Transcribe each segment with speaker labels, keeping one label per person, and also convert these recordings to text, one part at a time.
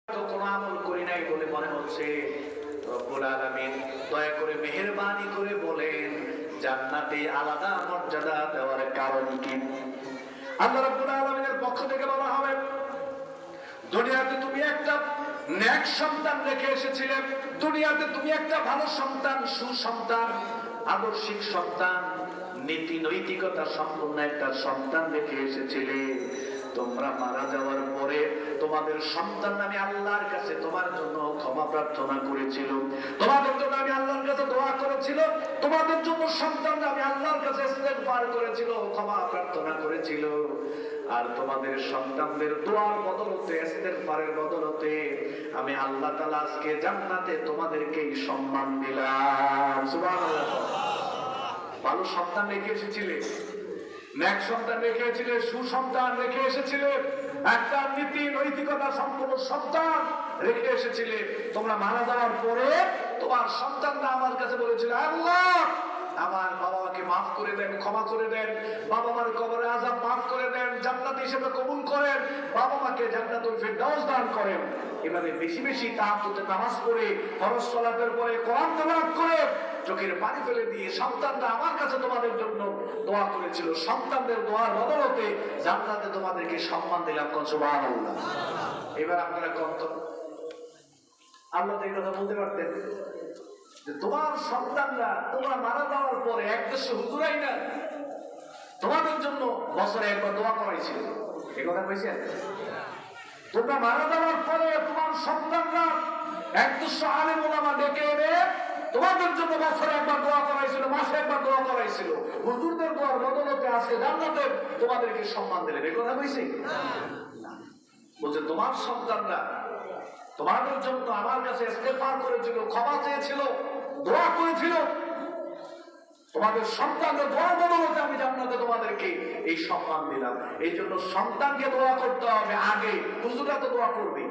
Speaker 1: কোনো আমল করি নাই বলে মনে হচ্ছে, রব্বুল আলামিন দয়া করে মেহেরবানি করে বলেন জান্নাতে আলাদা মর্যাদা দেওয়ার কারণ কি? আল্লাহ রাব্বুল আলামিনের পক্ষ থেকে বলা হবে, দুনিয়াতে তুমি একটা নেক সন্তান রেখে এসেছিলে, দুনিয়াতে তুমি একটা ভালো সন্তান, সুসন্তান, আদর্শিক সন্তান, নীতি নৈতিকতা সম্পন্ন একটা সন্তান রেখে এসেছিলে। তোমরা মারা যাওয়ার পরে তোমাদের সন্তান আমি আল্লাহর কাছে তোমার জন্য ক্ষমা প্রার্থনা করেছিল, তোমাদের জন্য আমি আল্লাহর কাছে দোয়া করেছিল, তোমাদের জন্য সন্তান আমি আল্লাহর কাছে ইস্তেগফার করেছিল, ক্ষমা প্রার্থনা করেছিল। আর তোমাদের সন্তানদের দোয়ার বদলতে, ইস্তেগফারের বদলতে আমি আল্লাহ তাআলা আজকে জান্নাতে তোমাদেরকে সম্মান দিলাম। সুবহানাল্লাহ। ভালো সন্তান রেখে এসেছিলে, নেক সন্তান রেখে এসেছিলে, সুসন্তান রেখে এসেছিলে, একটা নীতি নৈতিকতা সম্পন্ন সন্তান রেখে এসেছিলে। তোমরা মারা যাওয়ার পরে তোমার সন্তানরা আমার কাছে বলেছিল, আল্লাহ আমার বাবা মাকে মাফ করে দেন, ক্ষমা করে দেন, বাবা মার কবরে আযাব মাফ করে দেন, জান্নাত হিসেবে কবুল করেন, বাবা মাকে জান্নাতুল ফিরদাউস দান করেন। এভাবে বেশি বেশি তাহাজ্জুদের নামাজ পড়ে, ফরজ সালাতের পরে কোরআন তেলাওয়াত করে চোখের পানি ফেলে দিয়ে সন্তানরা আমার কাছে তোমাদের জন্য দোয়া করেছিল। সন্তানদের দোয়ার বদলতে জান্নাতে তোমাদেরকে সম্মান দিলাম। সুবহানাল্লাহ। এবার আপনারা কত আল্লাহ এই কথা বলতে পারতেন যে তোমার সন্তানরা তোমরা মারা যাওয়ার পরে এক দেশে হুজুরাই না তোমাদের জন্য বছরে একবার দোয়া করাইছিল, এই কথা কইছেন? তোমরা মারা যাওয়ার পরে তোমার সন্তানরা এক দেশে আলেম ওলামা ডেকে এনে তোমাদের জন্য বছরে একবার দোয়া করাইছিল, মাসে একবার দোয়া করাইছিল। হুজুরদের দোয়ার বদলতে আজকে জান্নাতে তোমাদেরকে সম্মান দিলেন, এই কথা কইছি? বলছে তোমার সন্তানরা তোমাদের জন্য আমার কাছে ইস্তেগফার করেছিল, ক্ষমা চেয়েছিল, দোয়া করেছিল। তোমাদের সন্তানদের দোয়া বদলতে আমি জান্নাতে তোমাদেরকে এই সম্মান দিলাম। এই জন্য সন্তানকে দোয়া করতে হবে আগে, হুজুররা তো দোয়া করবে।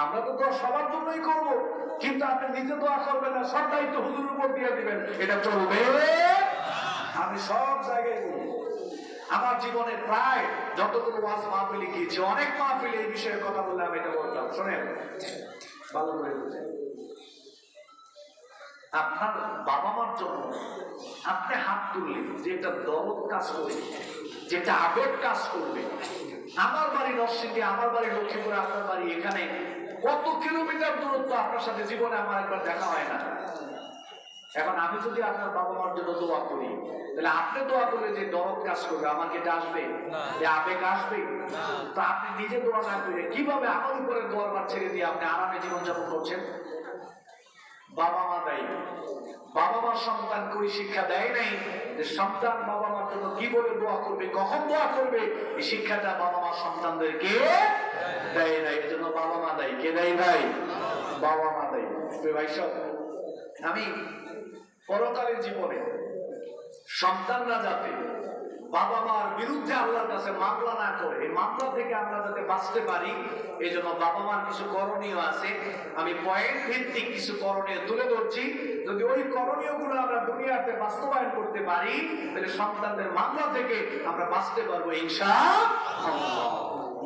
Speaker 1: আমরা তো দোয়া সবার জন্যই করব, কিন্তু আপনি নিজে দোয়া করবেন না, সব দায়িত্ব হুজুরের উপর দিয়ে দিবেন, এটা চলবে? আমি সব জায়গায় বলি, আমার জীবনে প্রায় যতগুলো ওয়াজ মাহফিলে গিয়েছি, অনেক মাহফিলে এই বিষয়ে কথা বললে আমি এটা বলতাম, শোনেন ভালো করে বুঝেন। আপনার বাবা মার জন্য আপনি হাত তুললেন, যেটা দরদ কাজ করবে, যেটা আবেগ কাজ করবে। আমার বাড়ি নরসিংদী, আমার বাড়ি লক্ষ্মীপুরে, আপনার বাড়ি এখানে, কত কিলোমিটার দূরত্ব, আপনার সাথে জীবনে আমার একবার দেখা হয় না। এখন আমি যদি আপনার বাবা মার জন্য দোয়া করি, তাহলে আপনি দোয়া করলে যে দরদ কাজ করবে, আমাকে এটা আসবে, যে আবেগ আসবে? তো আপনি নিজে দোয়া না করে কিভাবে আমার উপরে দোয়ার বার ছেড়ে দিয়ে আপনি আরামে জীবনযাপন করছেন? বাবা মা দায়ী। বাবা মা সন্তান করি শিক্ষা দেয় নাই যে সন্তান বাবা মার জন্য কি বলে দোয়া করবে, কখন দোয়া করবে, এই শিক্ষাটা বাবা মা সন্তানদেরকে দেয় নাই। এই জন্য বাবা মা দায়ী। কে দেয় ভাই? বাবা মা দায়ী। ভাই সব আমি পরকালের জীবনে সন্তানরা যাতে বাবা মার বিরুদ্ধে আল্লাহর কাছে মামলা না করে, এই মামলা থেকে আমরা যাতে বাঁচতে পারি, এই জন্য বাবা মার কিছু করণীয় আছে। আমি পয়েন্ট ভিত্তিক কিছু করণীয় তুলে ধরছি। যদি ওই করণীয় গুলো আমরা দুনিয়াতে বাস্তবায়ন করতে পারি, তাহলে সন্তানদের মামলা থেকে আমরা বাঁচতে পারবো ইনশাআল্লাহ।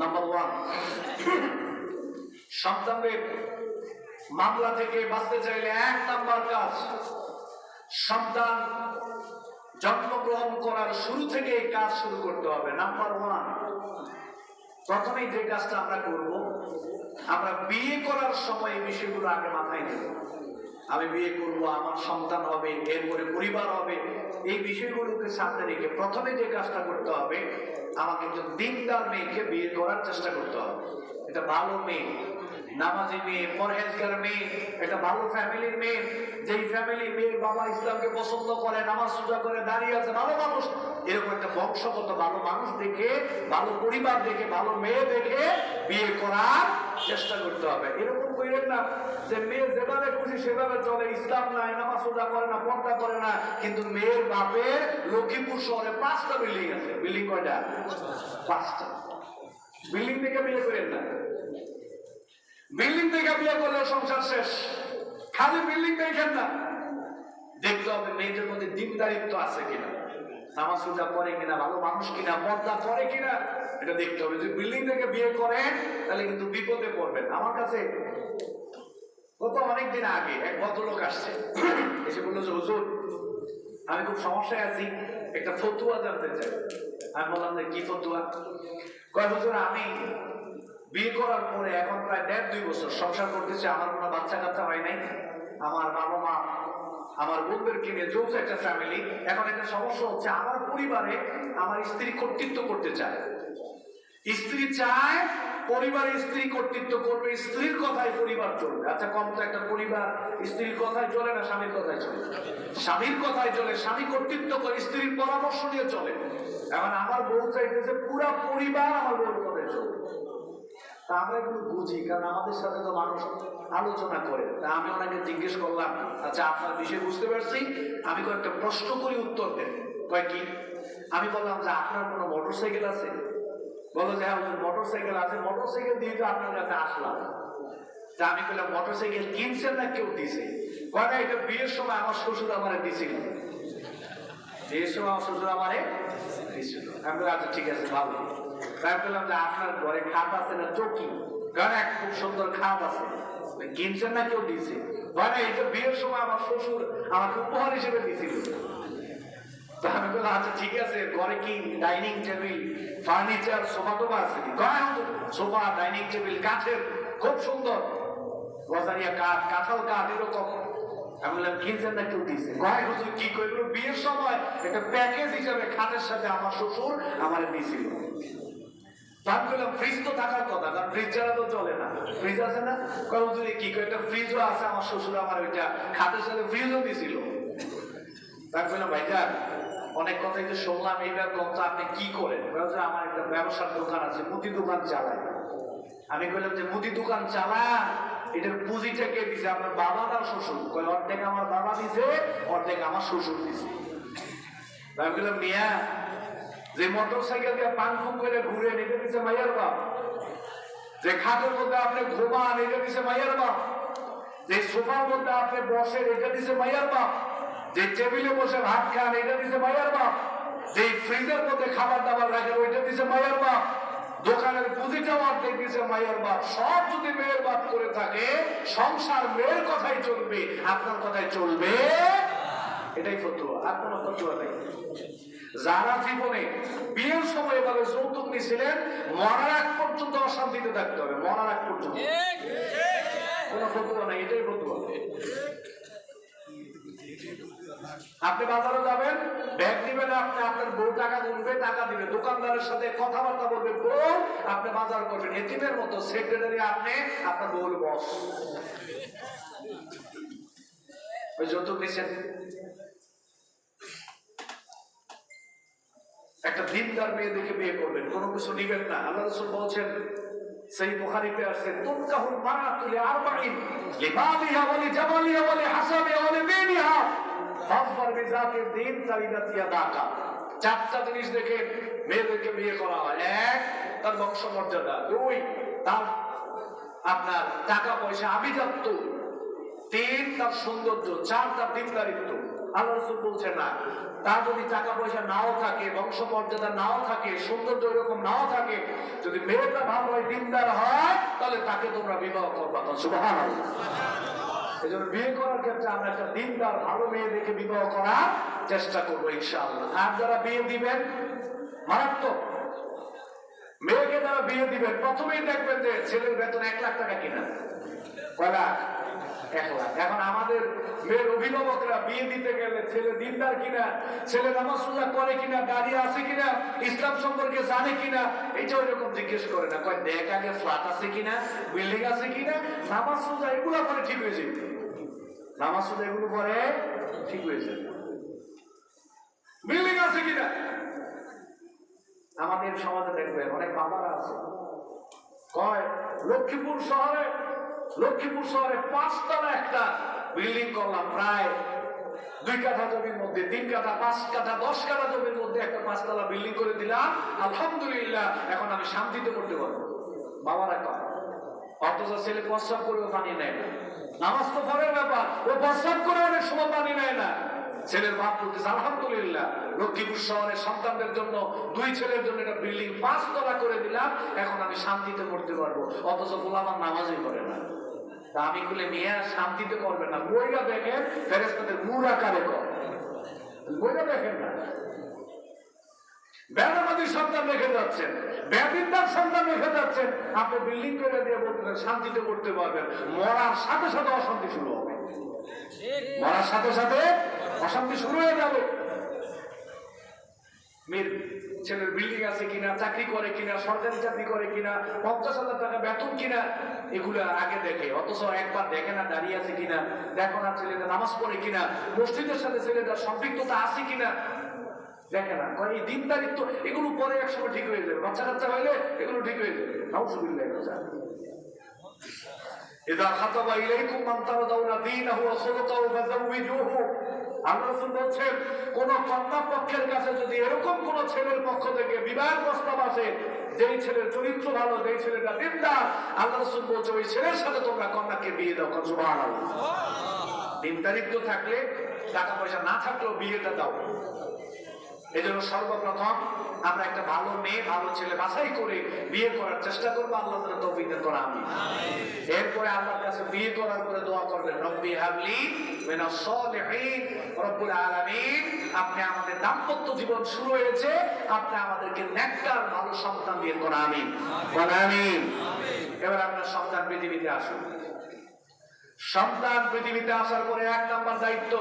Speaker 1: নাম্বার 1, সন্তানদের মামলা থেকে বাঁচতে চাইলে 1 নাম্বার কাজ, সন্তান জন্মগ্রহণ করার শুরু থেকে কাজ শুরু করতে হবে। নাম্বার 1, প্রথমেই যে কাজটা আমরা করব, আমরা বিয়ে করার সময় এই বিষয়গুলো আগে মাথায় নেব। আমি বিয়ে করব, আমার সন্তান হবে, এরপরে পরিবার হবে, এই বিষয়গুলোকে সামনে রেখে প্রথমে যে কাজটা করতে হবে, আমাকে একজন দিনদার মেয়েকে বিয়ে করার চেষ্টা করতে হবে। এটা ভালো মেয়ে, নামাজি মেয়ে, পরহেজগার মেয়ে, এটা ভালো ফ্যামিলির মেয়ে, যেই ফ্যামিলির মেয়ের বাবা ইসলামকে পছন্দ করে, নামাজ রোজা করে, দাঁড়িয়ে আছে, ভালো মানুষ, এরকম একটা বংশগত ভালো মানুষ দেখে, ভালো পরিবার দেখে, ভালো মেয়ে দেখে বিয়ে করার চেষ্টা করতে হবে। এরকম কইলেন না যে মেয়ে যেভাবে খুশি সেভাবে চলে, ইসলাম নাই, নামাজ রোজা করে না, পর্দা করে না, কিন্তু মেয়ের বাপের লক্ষ্মীপুর শহরে 5টা বিল্ডিং আছে। বিল্ডিং কয়টা? 5টা। বিল্ডিং থেকে বিয়ে করেন না। বিল্ডিং থেকে বিয়ে করলে সংসার শেষ। খালি বিল্ডিং দেখেন না, দেখতে হবে মেয়েদের মধ্যে দিনদারিত্ব আছে কিনা। নামাজ রোজা করে কিনা, ভালো মানুষ কিনা, পর্দা করে কিনা, এটা দেখতে হবে। যদি বিল্ডিং থেকে বিয়ে করেন তাহলে কিন্তু বিপদে পড়বেন। আমার কাছে গত অনেকদিন আগে এক ভদ্রলোক আসছে, এসে বললো যে হুজুর আমি খুব সমস্যায় আছি, একটা ফতুয়া জানতে চাই। আমি বললাম যে কি ফতুয়া? কয় হুজুর আমি বিয়ে করার পরে এখন প্রায় 1.5-2 বছর সংসার করতেছি, আমার কোনো বাচ্চা কাচ্চা হয় নাই, আমার বাবা মা আমার বোনদেরকে নিয়ে যৌথ একটা ফ্যামিলি। এখন একটা সমস্যা হচ্ছে, আমার পরিবারে আমার স্ত্রী কর্তৃত্ব করতে চায়। স্ত্রী চায় পরিবারে স্ত্রী কর্তৃত্ব করবে, স্ত্রীর কথায় পরিবার চলবে। আচ্ছা কম তো, একটা পরিবার স্ত্রীর কথায় চলে না স্বামীর কথায় চলে? স্বামীর কথায় চলে, স্বামী কর্তৃত্ব করে, স্ত্রীর পরামর্শ নিয়ে চলে। এখন আমার বউ চাইতেছে পুরা পরিবার আমার বউর কথায় চলবে। তা আমরা এগুলো বুঝি, কারণ আমাদের সাথে তো মানুষ আলোচনা করে। তা আমি ওনাকে জিজ্ঞেস করলাম, আচ্ছা আপনার বিষয় বুঝতে পারছি, আমি কয়েকটা প্রশ্ন করি, উত্তর দেন। কয় কি? আমি বললাম যে আপনার কোনো মোটরসাইকেল আছে? বলো যে হ্যাঁ মোটরসাইকেল আছে। মোটরসাইকেল দিয়ে তো আপনার কাছে আসলাম। তা আমি বললাম মোটরসাইকেল কিনছেন না কেউ দিছে? কয় না, এটা বিয়ের সময় আমার শ্বশুর আমারে দিছিল। বিয়ের সময় আমার শ্বশুর আমারে দিছিল। আমি বললাম আচ্ছা ঠিক আছে ভালো। তাই বললাম যে আপনার ঘরে খাট আছে না চৌকি? কারণ এক খুব সুন্দর খাট আছে, কিনছেন না কেউ দিছে? কয় না, এটা বিয়ের সময় আমার শ্বশুর আমাকে উপহার হিসেবে দিছিল। আমি বললাম আচ্ছা ঠিক আছে, ঘরে কি ডাইনিং টেবিল, ফার্নিচার, সোফা টোফা আছে? সোফা, ডাইনিং টেবিল কাঠের, খুব সুন্দর, গজারিয়া কাঠ, কাঁঠাল কাঠ, এরকম। আমি বললাম কিনছেন না কেউ দিছে? কয় হুজুর কি করলো, বিয়ের সময় একটা প্যাকেজ হিসাবে খাটের সাথে আমার শ্বশুর আমার দিছিল। আমি বললাম ফ্রিজ তো থাকার কথা, কারণ ফ্রিজ ছাড়া তো চলে না। ফ্রিজ আছে না? কয় হুজুর কি করে, একটা ফ্রিজও আছে, আমার শ্বশুর আমার ওইটা খাটের সাথে ফ্রিজও দিছিল। তাই বললাম ভাইজান অনেক কথাই তো শুনলাম, এইবার কথা আপনি কি করেন? আমার একটা ব্যবসার দোকান আছে, মুদি দোকান চালায়। আমি বললাম যে মুদি দোকান চালা, এটার পুঁজিটা কে দিছে? আপনার বাবা না শ্বশুর? কয় অর্ধেক আমার বাবা দিছে, অর্ধেক আমার শ্বশুর দিছে। আমি বললাম মিয়া, যে মোটর সাইকেল দিয়ে পান ফুক করে ঘুরে, এটা দিছে মাইয়ার বাপ। যে খাটের মধ্যে আপনি ঘুমান, এটা দিছে মাইয়ার বাপ। যে সোফার মধ্যে আপনি বসেন, এটা দিছে মাইয়ার বাপ। যে টেবিলে বসে ভাত খান, এটা দিছে মাইয়ার বাপ। যে ফ্রিজের মধ্যে খাবার দাবার রাখেন, ওইটা দিছে মাইয়ার বাপ। দোকানের পুঁজিটাও অর্ধেক দিছে মাইয়ার বাপ। সব যদি মেয়ের বাপ করে থাকে, সংসার মেয়ের কথাই চলবে, আপনার কথাই চলবে। এটাই ফতুয়া, আর কোনো ফতুয়া নেই। যারা জীবনে বিয়ের সময় এভাবে যৌতুক নিয়েছিলেন, মরার আগ পর্যন্ত অশান্তিতে থাকতে হবে, মরার আগ পর্যন্ত। কোনো ফতুয়া নেই, এটাই ফতুয়া। আপনি বাজারে যাবেন, ব্যাগ নিবেন, আপনি আপনার বউ টাকা গুনবে, টাকা দিবে, দোকানদারের সাথে কথাবার্তা বলবে, বউ আপনি বাজার করবেন। এতিমের মতো সেক্রেটারি আপনি, আপনার বউর বস। ওই যৌতুক নিছেন। একটা দিনদার মেয়ে দেখে বিয়ে করবেন, কোনো কিছু নিবেন না। আল্লাহ রাসূল বলছেন, সেই বুখারীতে আছে, তুনকাহুল মারাতু লিআরবাইন লিমালিহা ওয়া লিজামালিহা ওয়া লিহাসাবিহা ওয়া লিদীনিহা ফাযফার বিযাতিদ দ্বীন তারিদাত ইয়াদাকা। চারটা জিনিস দেখে মেয়েদেরকে বিয়ে করা হয়। এক, তার বংশমর্যাদা। দুই, তার আপনার টাকা পয়সা আভিজাত্য। তিন, তার সৌন্দর্য। চার, তার দিনদারিত্ব। আল্লাহ রাসূল বলছেন না, তার যদি টাকা পয়সা নাও থাকে, বংশমর্যাদা নাও থাকে, সৌন্দর্য এরকম নাও থাকে, যদি মেয়েটা ভালো হয়, দিনদার হয়, তাহলে তাকে তোমরা বিবাহ করবা। সুবহানাল্লাহ। এই জন্য বিয়ে করার ক্ষেত্রে আমরা একটা দিনদার ভালো মেয়ে দেখে বিবাহ করার চেষ্টা করবো ইনশাআল্লাহ। আর যারা বিয়ে দিবেন, মারাত্মক মেয়েকে যারা বিয়ে দিবেন, প্রথমেই দেখবেন যে ছেলের বেতন 1 লাখ টাকা কিনা। কয় লাখ? 1 লাখ। এখন আমাদের মেয়ের অভিভাবকরা বিয়ে দিতে গেলে ছেলে দিনদার কিনা, ছেলে নামাজ রোজা করে কিনা, দাড়ি আছে কিনা, ইসলাম সম্পর্কে জানে কিনা, এটা ওইরকম জিজ্ঞেস করে না। কয় দেখ আগে ফ্ল্যাট আছে কিনা, বিল্ডিং আছে কিনা, নামাজ রোজা এগুলো পরে ঠিক হয়ে যাবে। নামাজ রোজা এগুলো পরে ঠিক হয়ে যাবে, বিল্ডিং আছে কিনা। আমাদের সমাজে দেখবেন অনেক বাবারা আছে, কয় লক্ষ্মীপুর শহরে 5 তলা একটা বিল্ডিং করলাম, প্রায় 2 কাঠা জমির মধ্যে, 3 কাঠা, 5 কাঠা, 10 কাঠা জমির মধ্যে একটা 5 তলা বিল্ডিং করে দিলাম, আলহামদুলিল্লাহ এখন আমি শান্তিতে করতে পারবো। বাবারা কয়, অথচ ছেলে প্রস্রাব করেও পানি নেয় না। নামাজ তো পরের ব্যাপার, ও প্রস্রাব করে অনেক সময় পানি নেয় না। ছেলের বাপ বলতেছে আলহামদুলিল্লাহ লক্ষ্মীপুর শহরের সন্তানদের জন্য 2 ছেলের জন্য একটা বিল্ডিং 5 তলা করে দিলাম, এখন আমি শান্তিতে করতে পারবো, অথচ গোলামান নামাজই করে না। তা আমি বলে মিয়া শান্তিতে করবে না, বইটা দেখেন ফেরেশতাদের নূর আকারে কর, বইটা দেখেন না। বেনামাজির সন্তান রেখে যাচ্ছেন, বেবিদ্যার সন্তান রেখে যাচ্ছেন, আপনি বিল্ডিং করে দিয়ে বলতেছেন শান্তিতে করতে পারবেন। মরার সাথে সাথে অশান্তি শুরু হবে, মরার সাথে সাথে অশান্তি শুরু হয়ে যাবে। মেয়ের ছেলের বিল্ডিং আছে কিনা, চাকরি করে কিনা, সরকারি চাকরি করে কিনা, 50,000 টাকা বেতন কিনা, এগুলো আগে দেখে, অথচ একবার দেখে না দাঁড়িয়ে আছে কিনা, দেখো না ছেলেটা নামাজ পড়ে কিনা, মসজিদের সাথে ছেলেটার সম্পৃক্ততা আছে কিনা, দেখে না। এই দিনদারিত্ব এগুলো পরে একসময় ঠিক হয়ে যাবে, বাচ্চা কাচ্চা হইলে এগুলো ঠিক হয়ে যাবে। নাউজুবিল্লাহ। ইযা খাতাবা ইলাইকুম মান তারাদাউনা দীনাহু ওয়া খুলুকাহু ফাযাওবিজুহু। আল্লাহ রাসূল বলেন, কোন কন্যা পক্ষের কাছে যদি এরকম কোন ছেলের পক্ষ থেকে বিবাহের প্রস্তাব আসে, যেই ছেলের চরিত্র ভালো, যেই ছেলেটা দিনদার, আল্লাহ রাসূল বলেন ওই ছেলের সাথে তোমরা কন্যাকে বিয়ে দাও। সুবহানাল্লাহ। দিনদারিত্ব থাকলে, টাকা পয়সা না থাকলেও বিয়েটা দাও। এজন্য সর্বপ্রথম আমরা একটা ভালো মেয়ে, ভালো ছেলে বাছাই করে বিয়ে করার চেষ্টা করবো। আল্লাহ তাআলা তৌফিক দান করুন, আমিন। এরপরে আল্লাহর কাছে বিয়ে করার পরে দোয়া করবেন, রব্বি হাবলি মিনাস সালিহিন। রব্বুল আলামিন, আপনি আমাদের দাম্পত্য জীবন শুরু হয়েছে, আপনি আমাদেরকে নেককার ভালো সন্তান দিয়ে করুন, আমিন। বলেন আমিন। এবার আপনার সন্তান পৃথিবীতে আসুন। সন্তান পৃথিবীতে আসার পরে 1 নাম্বার দায়িত্ব,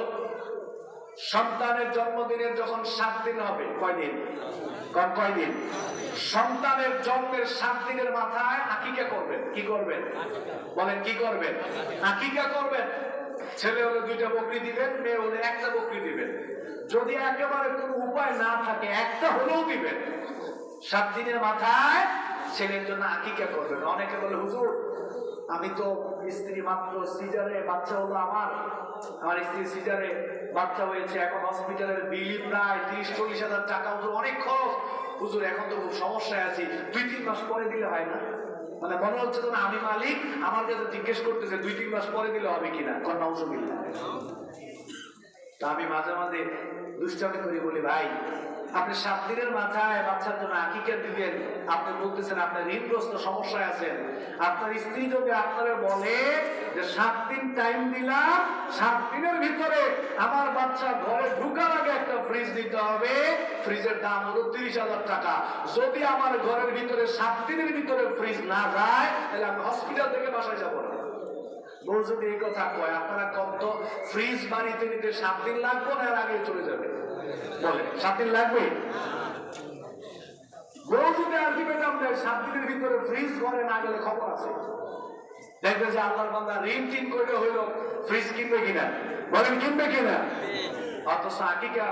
Speaker 1: সন্তানের জন্মদিনের যখন 7 দিন হবে, কয়দিন? কয়দিন? সন্তানের জন্মের 7 দিনের মাথায় আকিকা করবেন। কি করবেন? বলেন কি করবেন? আকিকা করবেন। ছেলে হলে 2টা বকরি দিবেন, মেয়ে হলে 1টা বকরি দিবেন। যদি একেবারে কোনো উপায় না থাকে, 1টা হলেও দিবেন। 7 দিনের মাথায় ছেলের জন্য আকিকা করবেন। অনেকে বলে, হুজুর আমি তো স্ত্রী মাত্র সিজারে বাচ্চা হলো, আমার স্ত্রী সিজারে বাচ্চা হয়েছে, এখন হসপিটালের বিল প্রায় 30-40 হাজার টাকা, হুজুর অনেক খরচ। হুজুর এখন তো খুব সমস্যায় আছি, 2-3 মাস পরে দিলে হয় না? মানে মনে হচ্ছে তো না আমি মালিক, আমার কাছে জিজ্ঞেস করতেছে 2-3 মাস পরে দিলে হবে কিনা। নাউজুবিল্লাহ। তা আমি মাঝে মাঝে দুষ্টামি করে বলি, ভাই আপনি 7 দিনের মাথায় বাচ্চার জন্য আকিকা দিবেন, আপনি বলতেছেন আপনি ঋণগ্রস্ত সমস্যায় আছেন। আপনার স্ত্রী যদি আপনারে বলে যে 7 দিন টাইম দিলাম, 7 দিনের ভিতরে আমার বাচ্চা ঘরে ঢুকার আগে একটা ফ্রিজ দিতে হবে, ফ্রিজের দাম হলো 30,000 টাকা। যদি আমার ঘরের ভিতরে 7 দিনের ভিতরে ফ্রিজ না যায়, তাহলে আমি হসপিটাল থেকে বাসায় যাবো না। বউ যদি এই কথা কয়, আপনারা কত ফ্রিজ বাড়িতে নিতে 7 দিন লাগবে না, এর আগে চলে যাবে? বলে 7 দিন লাগবে? বউ যদি আলটিমেটাম দেয় 7 দিনের ভিতরে ফ্রিজ ঘরে না গেলে খবর আছে। দেখবে যে আল্লাহর বান্দা ঋণ টিন করে হইল ফ্রিজ কিনবে কিনা। বলেন কিনবে কিনা? অথচ আকিকা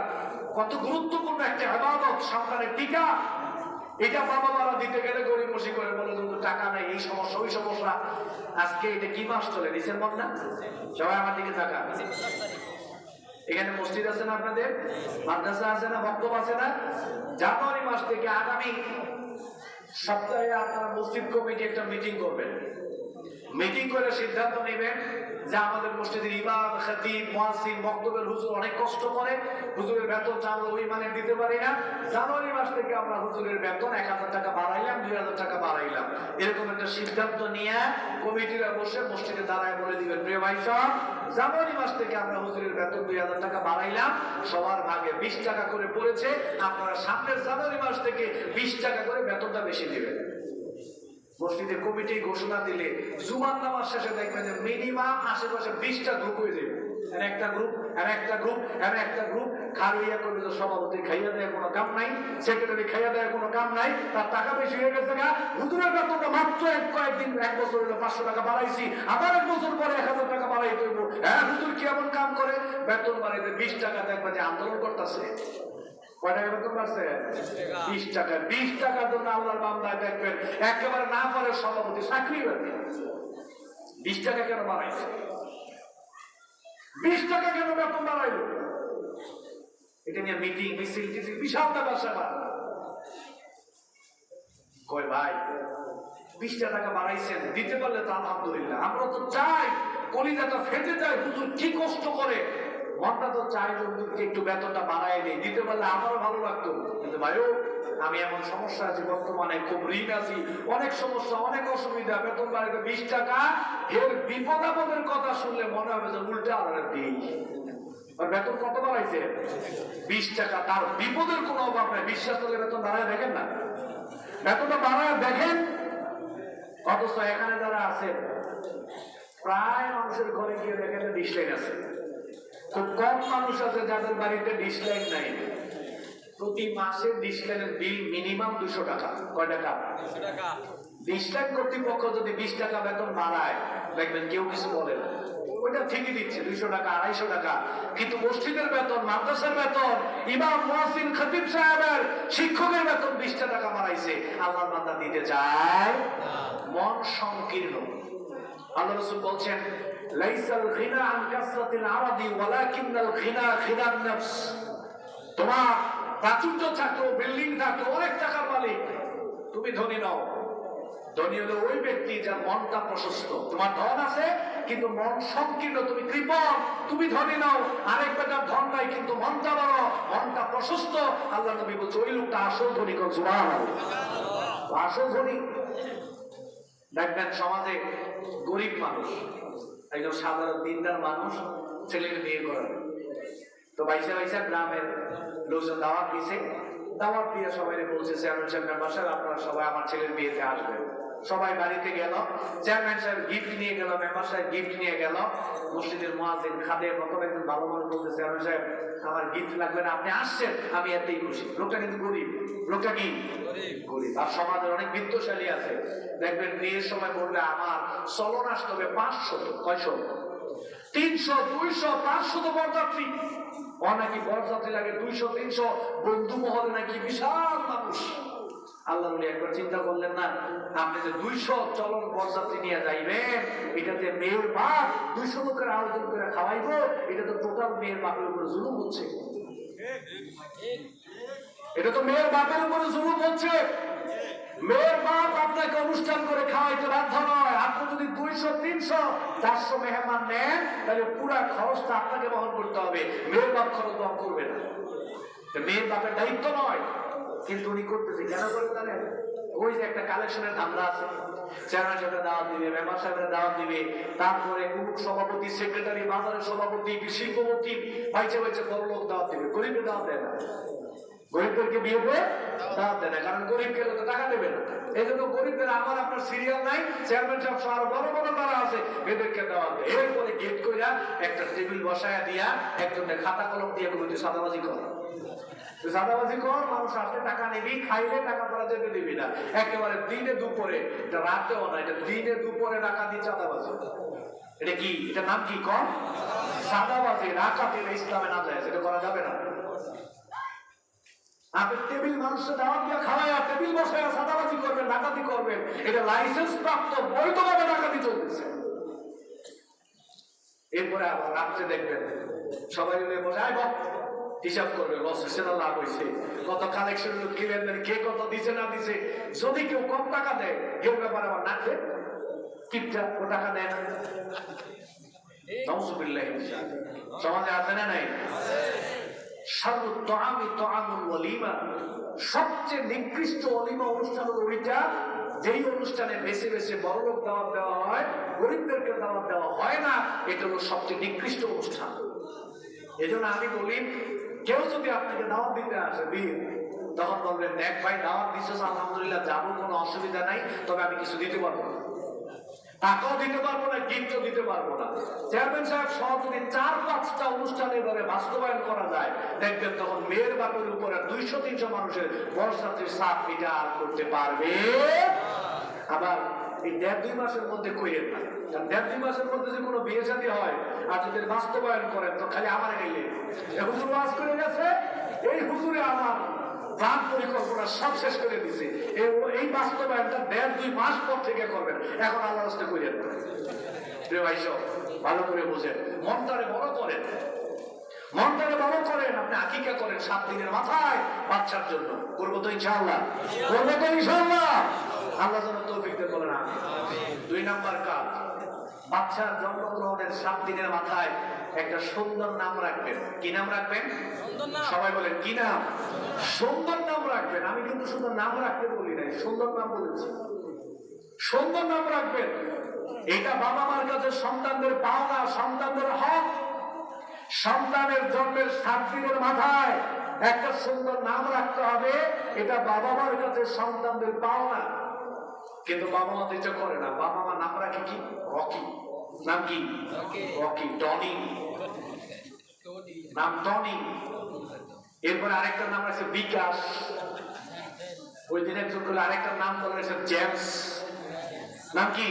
Speaker 1: কত গুরুত্বপূর্ণ একটা ইবাদত, সন্তানের টিকা। এটা বাবা মারা দিতে গেলে গরিবমসি করে বলে কিন্তু টাকা নেই, এই সমস্যা ওই সমস্যা। আজকে এটা কি মাস চলে? ডিসেম্বর না? সবাই আমার দিকে তাকান। এখানে মসজিদ আছে না আপনাদের? মাদ্রাসা আছে না? মক্তব আছে না? জানুয়ারি মাস থেকে আগামী সপ্তাহে আপনারা মসজিদ কমিটি একটা মিটিং করবেন। মিটিং করে সিদ্ধান্ত নেবেন যে আমাদের মসজিদের ইমাম, খতিব, মুয়াজ্জিন, মক্তবের হুজুর অনেক কষ্ট করে, হুজুরের বেতন আমরা ওই মানে দিতে পারি না। জানুয়ারি মাস থেকে আমরা হুজুরের বেতন 1,000 টাকা বাড়াইলাম, 2,000 টাকা বাড়াইলাম। এরকম একটা সিদ্ধান্ত নিয়ে কমিটিরা বসে মসজিদে দাঁড়ায় বলে দিবেন, প্রিয় ভাই সব, জানুয়ারি মাস থেকে আমরা হুজুরের বেতন 2,000 টাকা বাড়াইলাম, সবার ভাগে 20 টাকা করে পড়েছে, আপনারা সামনের জানুয়ারি মাস থেকে 20 টাকা করে বেতনটা বেশি দিবেন। মসজিদের কমিটি ঘোষণা দিলে জুমার নামাজ শেষে দেখবেন যে মিনিমাম আশেপাশে 20টা গ্রুপ হয়ে যাবে। একটা গ্রুপ আর একটা গ্রুপ আর একটা গ্রুপ খাইয়া করবে, তো সভাপতি খাইয়া দেয় কোনো কাম নাই, সেক্রেটারি খাইয়া দেয় কোনো কাম নাই, তার টাকা বেশি হয়ে গেছে না। হুজুরের বেতনটা মাত্র কয়েকদিন, 1 বছর হলো 500 টাকা বাড়াইছি, আবার 1 বছর পরে 1,000 টাকা বাড়াই করবো। হ্যাঁ, হুজুর কি এমন কাম করে? বেতন বাড়াইতে 20 টাকা দেখবে যে আন্দোলন করতেছে। কয় টাকা বেতন বাড়ছে? 20 টাকা। 20 টাকার জন্য আল্লাহর বান্দা দেখবেন একেবারে না পারে সভাপতি চাকরি বাড়বে। 20 টাকা কেন বাড়াইছে? 20 টাকা কেন বেতন বাড়াইল? এটা নিয়ে মিটিং মিছিল টিছিল বিশাল ব্যাপার স্যাপার। কয় ভাই 20 টাকা বাড়াইছেন, দিতে পারলে তো আলহামদুলিল্লাহ। আমরা তো চাই, কলিজাটা ফেটে যায়, হুজুর কি কষ্ট করে মনটা তো চাই যে একটু বেতনটা বাড়াই দিই, দিতে পারলে আমারও ভালো লাগতো, কিন্তু ভাইও আমি এমন সমস্যা আছি, বর্তমানে খুব ঋণ আছি, অনেক সমস্যা, অনেক অসুবিধা, বেতন বাড়িতে 20 টাকা, এর বিপদ আপদের কথা শুনলে মনে হবে যে উল্টে আলাদা দিই। আর বেতন কত বাড়াইছে? 20 টাকা। তার বিপদের কোনো অভাব নাই। বিশ্বাস করলে বেতন বাড়ায় দেখেন না, বেতনটা বাড়ায় দেখেন। অথচ এখানে যারা আছে প্রায় মানুষের ঘরে গিয়ে দেখেন ডিশ লাইন আছে। খুব কম মানুষ আছে যাদের বাড়িতে ডিশ লাইন নাই। প্রতি মাসে ডিশ লাইনের বিল মিনিমাম 200 টাকা। কয় টাকা? 200 টাকা। ডিশ লাইন কর্তৃপক্ষ যদি 20 টাকা বেতন বাড়ায়, দেখবেন কেউ কিছু বলে না, ওইটা ঠিকই দিচ্ছে 200 টাকা 250 টাকা। কিন্তু মসজিদের বেতন, মাদ্রাসার বেতন, ইমাম মুয়াজ্জিন খতিব সাহেবের, শিক্ষকের বেতন 20 টাকা বাড়াইছে। আল্লাহর বান্দা দিতে চায়, মন সংকীর্ণ। আল্লাহ রাসূল বলছেন, লাইসাল গিনা আন কাসরাতিল আরাদি ওয়ালাকিনাল গিনা গিনান নফস। তোমার প্রাচুর্য থাকো, বিল্ডিং থাকো, অনেক টাকার মালিক, তুমি ধনী নও। ধনী হলো ওই ব্যক্তি যার মনটা প্রশস্ত। তোমার ধন আছে কিন্তু মন সংকীর্ণ, তুমি কৃপণ, তুমি ধনী নাও। আরেক বেটার ধন নাই কিন্তু মনটা বড়, মনটা প্রশস্ত। আল্লাহ নবী বলছে ওই লোকটা আসল ধনী। কোন সুবহানাল্লাহ, আসল ধনী। দেখবেন সমাজে গরিব মানুষ, একজন সাধারণ দিনদার মানুষ ছেলেকে বিয়ে করাবে, তো বাইসা বাইসা গ্রামের লোকজন দাওয়াত দিছে। দাওয়াত দিয়ে সবাই বলছে চেয়ারম্যান সাহেব, মেম্বার সাহেব, আপনারা সবাই আমার ছেলের বিয়েতে আসবেন। সবাই বাড়িতে গেল, চেয়ারম্যান সাহেব গিফট নিয়ে গেল, মেম্বার সাহেব গিফট নিয়ে গেল। মসজিদের মুয়াজ্জিন খাদেম নতুন একজন ভালো মানুষ বলছে, চেয়ারম্যান সাহেব আমার গিফট লাগবে না, আপনি আসছেন, আমি এতেই খুশি। লোকটা কিন্তু গরিব, লোকটা কি গরিব। আর সমাজের অনেক বিত্তশালী আছে, দেখবেন বিয়ের সময় বলবে আমার চলন আসতে হবে 500, কয়শো, 300, 200, 500 বরযাত্রী। নাকি বরযাত্রী লাগে 200, 300, বন্ধু মহলে নাকি বিশাল মানুষ। আল্লাহ নবী একবার চিন্তা করলেন না, আপনি যে 200 চলন বরযাত্রী নিয়ে যাইবেন, এটাতে মেয়ের বাপ 200 লোকের আয়োজন করে খাওয়াইবো, এটা তো টোটাল মেয়ের বাপের উপরে জুলুম হচ্ছে। এটা তো মেয়ের বাপের উপরে জুলুম হচ্ছে। মেয়ের বাপ আপনাকে অনুষ্ঠান করে খাওয়াইতে বাধ্য নয়। আপনি যদি 200, 300, 400 মেহমান নেন, তাহলে পুরা খরচটা আপনাকে বহন করতে হবে, মেয়ের বাপ খরচ বহন করবে না। মেয়ের বাপের দায়িত্ব নয়, কিন্তু উনি করতেছে কেন করে জানেন? ওই যে একটা কালেকশনের ধান্দা আছে, চেয়ারম্যান সাহেবের দাওয়াত দিবে, মেম্বার সাহেবের দাওয়াত দিবে, তারপরে গ্রুপ সভাপতি, সেক্রেটারি, বাজারের সভাপতি, শিল্পপতি, বাইচে বাইচে বড় লোক দাওয়াত দিবে, গরিবের দাওয়াত দেয় না। গরিবদেরকে বিয়েতে দাওয়াত দেয় না, কারণ গরিবকে তো টাকা দেবে না। এই জন্য গরিবদের আমার আপনার সিরিয়াল নাই, চেয়ারম্যান সাহেব সহ আরো বড় বড় তারা আছে, এদেরকে দাওয়াত দেয়। এরপরে গেট কইরা একটা টেবিল বসায়া দিয়া একজনের খাতা কলম দিয়ে বলতে সাদাবাজি কর, সাদাবাজি কর, মানুষ আসলে টাকা নিবি, খাইলে টাকা তারা যেতে দিবি না। একেবারে দিনে দুপুরে, এটা রাতেও না, এটা দিনে দুপুরে টাকা দিয়ে চাঁদাবাজি। এটা কি, এটা নাম কি? কম সাদাবাজি। রাকাতে ইসলামে না যায়, সেটা করা যাবে না। আপনি টেবিল মানুষের দাওয়াত দিয়ে খাওয়াইয়া টেবিল বসাইয়া সাদাবাজি করবেন, ডাকাতি করবেন, এটা লাইসেন্স প্রাপ্ত বৈধভাবে ডাকাতি চলতেছে। এরপরে আবার রাত্রে দেখবেন সবাই মিলে বসে হিসাব করবে, লস হয়েছে না লাভ হয়েছে, কত কালেকশন কি লেনদেন, কে কত দিছে না দিছে। যদি কেউ কম টাকা দেয়, এর ব্যাপারে আবার নাচে কিপটা, ও টাকা দেয় না। নাউযুবিল্লাহি মিন যালিক সমাজে আছে না নাই? শাররুত তুআমি তুআমুল ওয়ালিমা, সবচেয়ে নিকৃষ্ট ওলিমা অনুষ্ঠান হলো ওইটা যেই অনুষ্ঠানে বেছে বেছে বড়লোক দাওয়াত দেওয়া হয়, গরিবদেরকে দাওয়াত দেওয়া হয় না। এটা হলো সবচেয়ে নিকৃষ্ট অনুষ্ঠান। এজন্য আমি বলি, কেউ যদি আপনাকে দাওয়াত দিতে আসে বিয়ে, তখন বলবেন দেখ ভাই দাওয়াত দিচ্ছিস, আলহামদুলিল্লাহ যাবো, কোনো অসুবিধা নাই, তবে আমি কিছু দিতে পারবো না, টাকাও দিতে পারবো না, গিফটও দিতে পারবো না। চেয়ারম্যান সাহেব সহ যদি 4-5টা অনুষ্ঠানের ধরে বাস্তবায়ন করা যায়, দেখবেন তখন মেয়ের বাপের উপরে 200-300 মানুষের বরযাত্রীর চাপ এটা আর করতে পারবে। আবার এই 1.5-2 মাসের মধ্যে কইেন না, কারণ 1.5-2 মাসের মধ্যে যে কোনো বিয়ে শাদী হয় আর যদি বাস্তবায়ন করেন তো খালি আমার গেলে হুজুর ওয়াজ করে গেছে, এই হুজুরে আমার প্রাণ পরিকল্পনা সব শেষ করে দিছে, এই বাস্তবায়নটা 1.5-2 মাস পর থেকে করবেন। এখন আল্লাহ রাস্তায় কইেন না। প্রিয় ভাই সব ভালো করে বোঝেন, মনটারে বড় করেন, মনটারে বড় করেন। আপনি আকিকা করেন 7 দিনের মাথায় বাচ্চার জন্য, করবো তো ইনশাআল্লাহ, করবো তো ইনশাআল্লাহ। আল্লাহ যেন তৌফিক দেন, বলেন আমিন। 2 নাম্বার কাজ, বাচ্চার জন্মগ্রহণের 7 দিনের মাথায় একটা সুন্দর নাম রাখবেন। কি নাম রাখবেন? সবাই বলেন কি নাম? সুন্দর নাম রাখবেন। আমি কিন্তু শুধু নাম রাখতে বলি নাই, সুন্দর নাম বলেছি। সুন্দর নাম রাখবেন। এটা বাবা মার কাছে সন্তানদের পাওনা, সন্তানদের হক। সন্তানের জন্মের 7 দিনের মাথায় একটা সুন্দর নাম রাখতে হবে, এটা বাবা মার কাছে সন্তানদের পাওনা। কিন্তু বাবা মা দিতে করে না। বাবা মা নাম রাখে কি? রকি। নাম কি? রকি। টনি নাম, টনি। এরপরে আরেকটা নাম আছে বিকাশ। ওই দিন একজন বলে আরেকটা নাম বলে জেমস। নাম কি?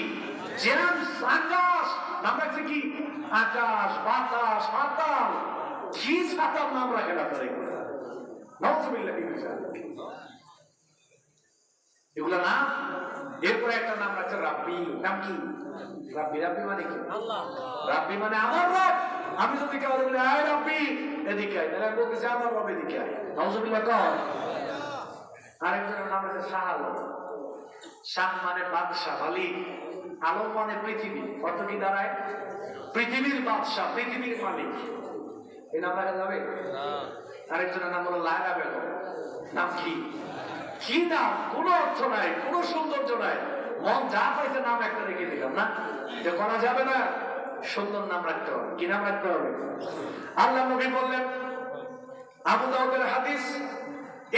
Speaker 1: জেমস। আকাশ নাম রাখছে কি? আকাশ, বাতাস, পাতাল। কি সাতাল নাম রাখেন আপনারা এগুলো? নাউজুবিল্লাহ। এগুলো না। এরপরে একটা নাম রাখছে রাব্বি। নাম কি? রাব্বি। রাব্বি মানে কি? আল্লাহ। রাব্বি মানে আমার রব। আমি যদি কাউকে বলি আয় রাব্বি এদিকে আয়, তাহলে বলতেছে আমার রব এদিকে আয়। নাউজুবিল্লাহ কর। আরেকজনের নাম আছে শাহ আলম। শাহ মানে বাদশাহ, মালিক। আলম মানে পৃথিবী। অর্থ কি দাঁড়ায়? পৃথিবীর বাদশাহ, পৃথিবীর মালিক। এই নাম রাখা যাবে? আরেকজনের নাম হলো লায়লা বেগম। নাম কি? কি নাম? কোন অর্থ নাই, কোন সৌন্দর্য নাই। মন যা পাইছে নাম একটা রেখে দিলাম না, যে করা যাবে না। সুন্দর নাম রাখতে হবে। কি নাম রাখতে হবে? আল্লাহ নবী বললেন, আবু দাউদের হাদিস,